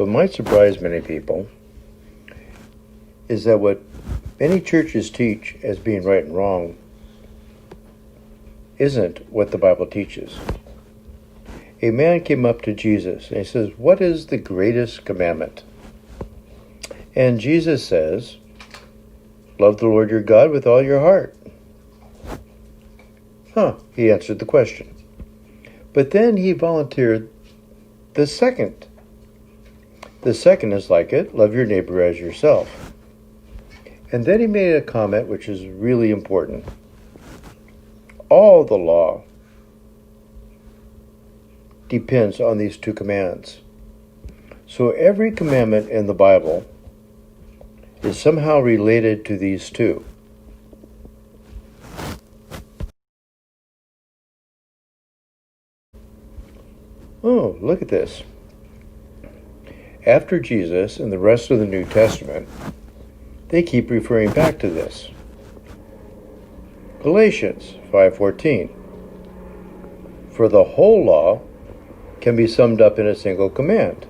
What might surprise many people is that what many churches teach as being right and wrong isn't what the Bible teaches. A man came up to Jesus and he says, "What is the greatest commandment?" And Jesus says, "Love the Lord your God with all your heart." He answered the question. But then he volunteered the second. The second is like it, love your neighbor as yourself. And then he made a comment which is really important. All the law depends on these two commands. So every commandment in the Bible is somehow related to these two. Oh, look at this. After Jesus and the rest of the New Testament, they keep referring back to this. Galatians 5:14. For the whole law can be summed up in a single command.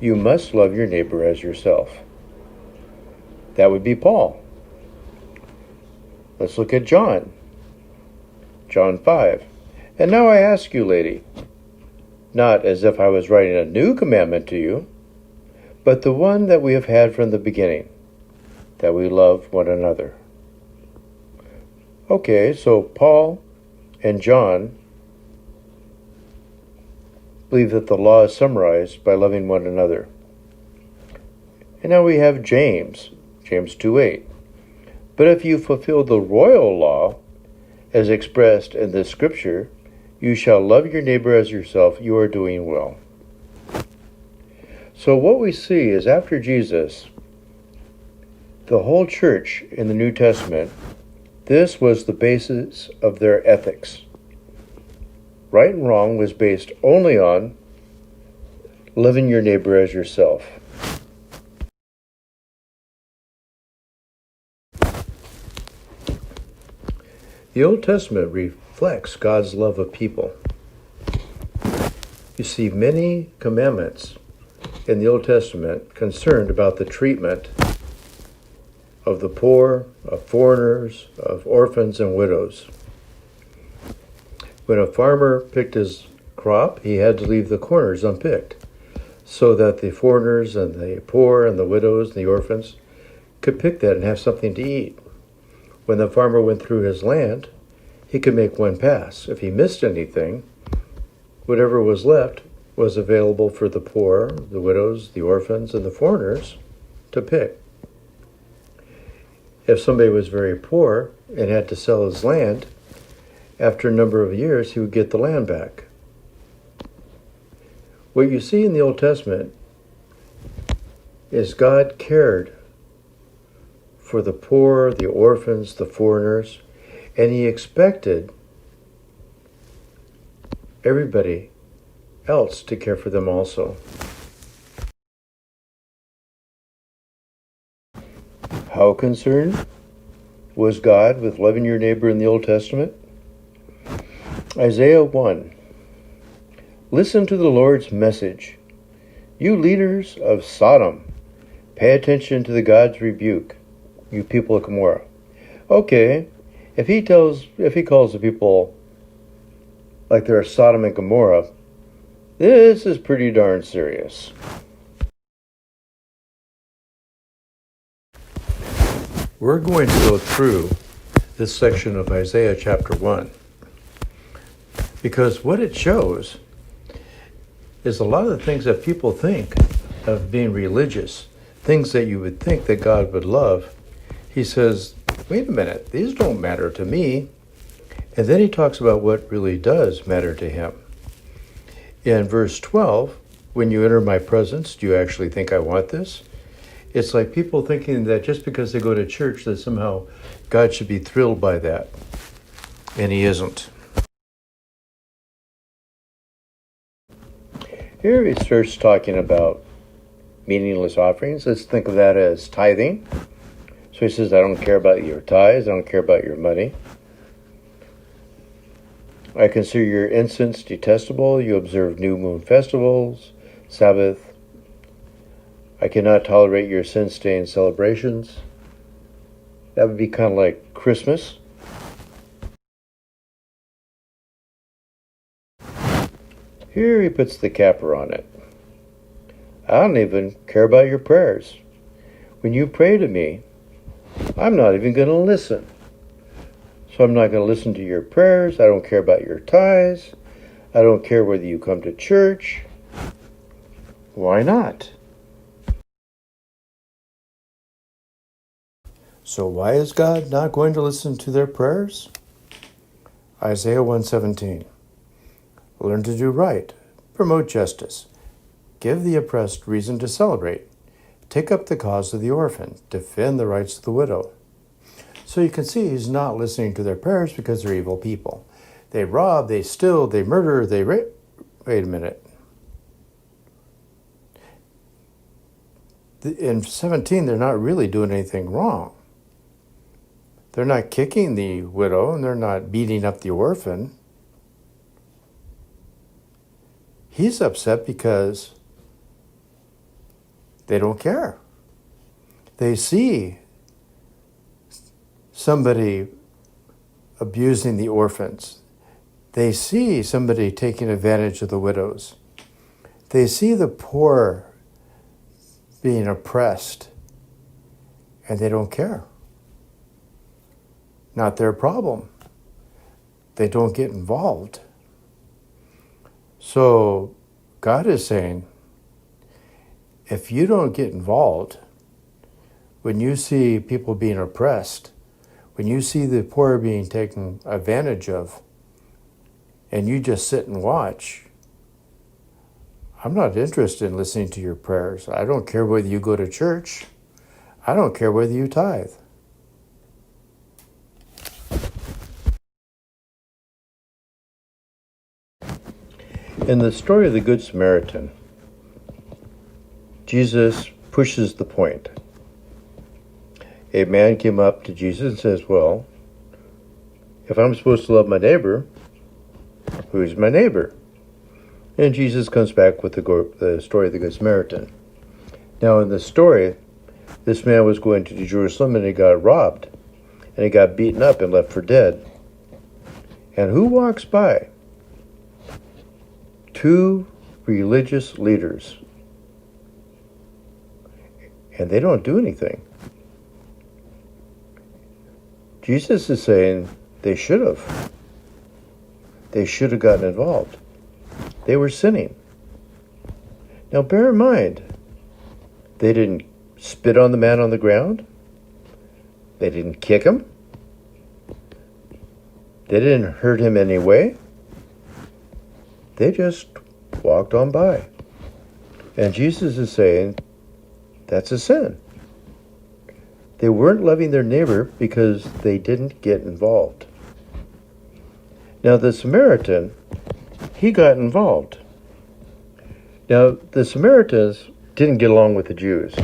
You must love your neighbor as yourself. That would be Paul. Let's look at John. John 5. And now I ask you, lady, not as if I was writing a new commandment to you, but the one that we have had from the beginning, that we love one another. Okay, so Paul and John believe that the law is summarized by loving one another. And now we have James 2:8. But if you fulfill the royal law, as expressed in this scripture, you shall love your neighbor as yourself, you are doing well. So what we see is after Jesus, the whole church in the New Testament, this was the basis of their ethics. Right and wrong was based only on loving your neighbor as yourself. The Old Testament reflects God's love of people. You see many commandments in the Old Testament concerned about the treatment of the poor, of foreigners, of orphans and widows. When a farmer picked his crop, he had to leave the corners unpicked so that the foreigners and the poor and the widows and the orphans could pick that and have something to eat. When the farmer went through his land, he could make one pass. If he missed anything, whatever was left was available for the poor, the widows, the orphans, and the foreigners to pick. If somebody was very poor and had to sell his land, after a number of years, he would get the land back. What you see in the Old Testament is God cared for the poor, the orphans, the foreigners, and he expected everybody else to care for them also. How concerned was God with loving your neighbor in the Old Testament? Isaiah 1. Listen to the Lord's message. You leaders of Sodom, pay attention to the God's rebuke, you people of Gomorrah. Okay, if he calls the people like they're Sodom and Gomorrah, this is pretty darn serious. We're going to go through this section of Isaiah chapter 1 because what it shows is a lot of the things that people think of being religious, things that you would think that God would love. He says, wait a minute, these don't matter to me. And then he talks about what really does matter to him. In verse 12, when you enter my presence, do you actually think I want this? It's like people thinking that just because they go to church that somehow God should be thrilled by that. And he isn't. Here he starts talking about meaningless offerings. Let's think of that as tithing. So he says, I don't care about your tithes. I don't care about your money. I consider your incense detestable. You observe new moon festivals, Sabbath, I cannot tolerate your sin-stained celebrations. That would be kind of like Christmas. Here he puts the capper on it. I don't even care about your prayers. When you pray to me, I'm not even going to listen. So I'm not going to listen to your prayers. I don't care about your tithes. I don't care whether you come to church. Why not? So why is God not going to listen to their prayers? Isaiah 1:17. Learn to do right. Promote justice. Give the oppressed reason to celebrate. Take up the cause of the orphan. Defend the rights of the widow. So you can see he's not listening to their prayers because they're evil people. They rob, they steal, they murder, they rape. Wait a minute. In 17, they're not really doing anything wrong. They're not kicking the widow and they're not beating up the orphan. He's upset because they don't care. They see somebody abusing the orphans. They see somebody taking advantage of the widows. They see the poor being oppressed, and they don't care. Not their problem. They don't get involved. So God is saying, if you don't get involved, when you see people being oppressed, when you see the poor being taken advantage of, and you just sit and watch, I'm not interested in listening to your prayers. I don't care whether you go to church. I don't care whether you tithe. In the story of the Good Samaritan, Jesus pushes the point. A man came up to Jesus and says, well, if I'm supposed to love my neighbor, who's my neighbor? And Jesus comes back with the story of the Good Samaritan. Now in the story, this man was going to Jerusalem and he got robbed. And he got beaten up and left for dead. And who walks by? Two religious leaders. And they don't do anything. Jesus is saying they should have. They should have gotten involved. They were sinning. Now bear in mind, they didn't spit on the man on the ground. They didn't kick him. They didn't hurt him anyway. They just walked on by. And Jesus is saying, that's a sin. They weren't loving their neighbor because they didn't get involved. Now the Samaritan, he got involved. Now the Samaritans didn't get along with the Jews.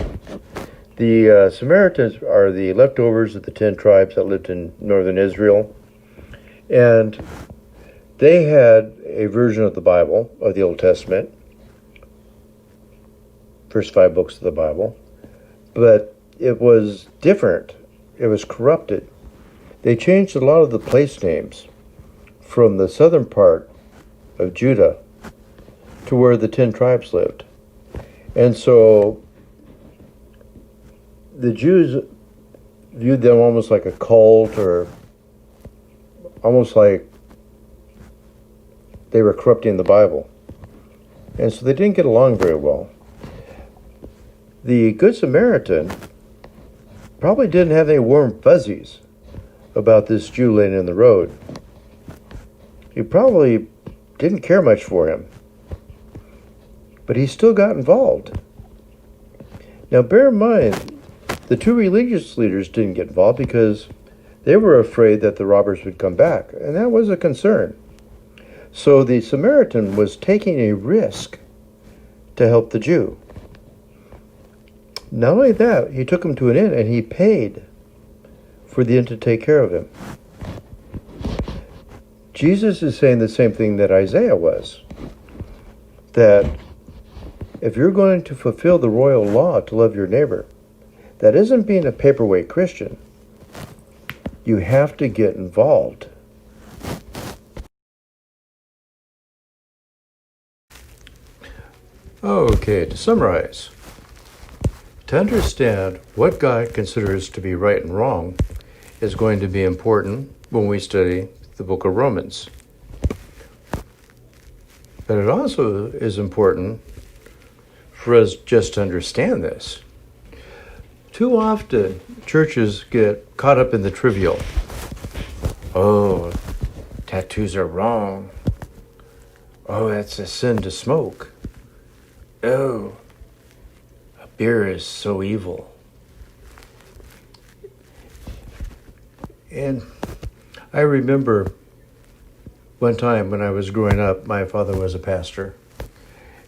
The Samaritans are the leftovers of the 10 tribes that lived in northern Israel. And they had a version of the Bible, of the Old Testament, first 5 books of the Bible, but it was different. It was corrupted. They changed a lot of the place names from the southern part of Judah to where the 10 tribes lived. And so the Jews viewed them almost like a cult, or almost like they were corrupting the Bible. And so they didn't get along very well. The Good Samaritan probably didn't have any warm fuzzies about this Jew laying in the road. He probably didn't care much for him. But he still got involved. Now bear in mind, the 2 religious leaders didn't get involved because they were afraid that the robbers would come back, and that was a concern. So the Samaritan was taking a risk to help the Jew. Not only that, he took him to an inn and he paid for the inn to take care of him. Jesus is saying the same thing that Isaiah was, that if you're going to fulfill the royal law to love your neighbor, that isn't being a paperweight Christian. You have to get involved. Okay, to summarize, to understand what God considers to be right and wrong is going to be important when we study the book of Romans. But it also is important for us just to understand this. Too often, churches get caught up in the trivial. Oh, tattoos are wrong. Oh, it's a sin to smoke. Oh, a beer is so evil. And I remember one time when I was growing up, my father was a pastor,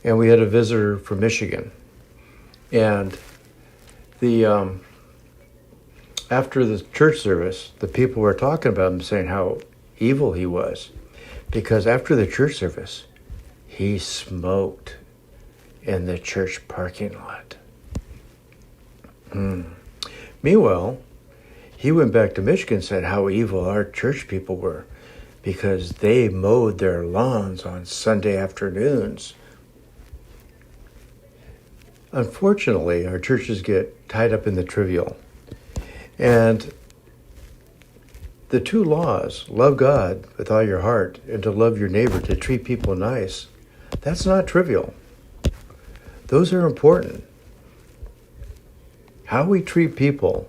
and we had a visitor from Michigan. And after the church service, the people were talking about him, saying how evil he was, because after the church service, he smoked in the church parking lot. Meanwhile, he went back to Michigan and said how evil our church people were because they mowed their lawns on Sunday afternoons. Unfortunately, our churches get tied up in the trivial. And the two laws, love God with all your heart and to love your neighbor, to treat people nice, that's not trivial. Those are important. How we treat people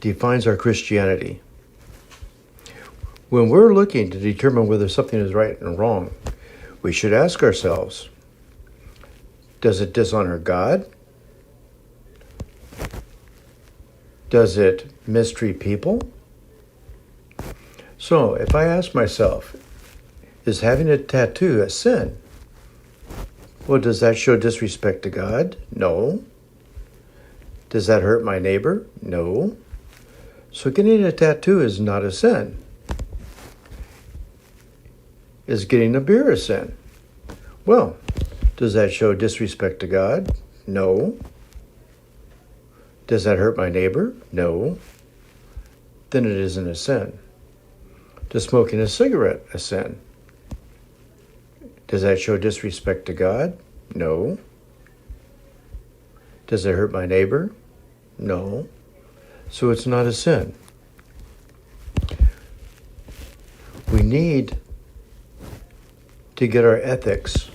defines our Christianity. When we're looking to determine whether something is right and wrong, we should ask ourselves, does it dishonor God? Does it mistreat people? So if I ask myself, is having a tattoo a sin? Well, does that show disrespect to God? No. Does that hurt my neighbor? No. So getting a tattoo is not a sin. Is getting a beer a sin? Well, does that show disrespect to God? No. Does that hurt my neighbor? No. Then it isn't a sin. Does smoking a cigarette a sin? Does that show disrespect to God? No. Does it hurt my neighbor? No. So it's not a sin. We need to get our ethics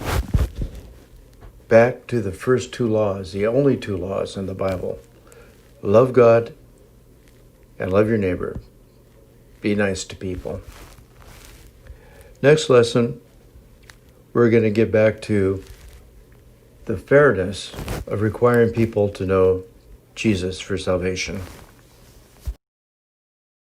back to the first two laws, the only two laws in the Bible. Love God and love your neighbor. Be nice to people. Next lesson, we're going to get back to the fairness of requiring people to know Jesus for salvation.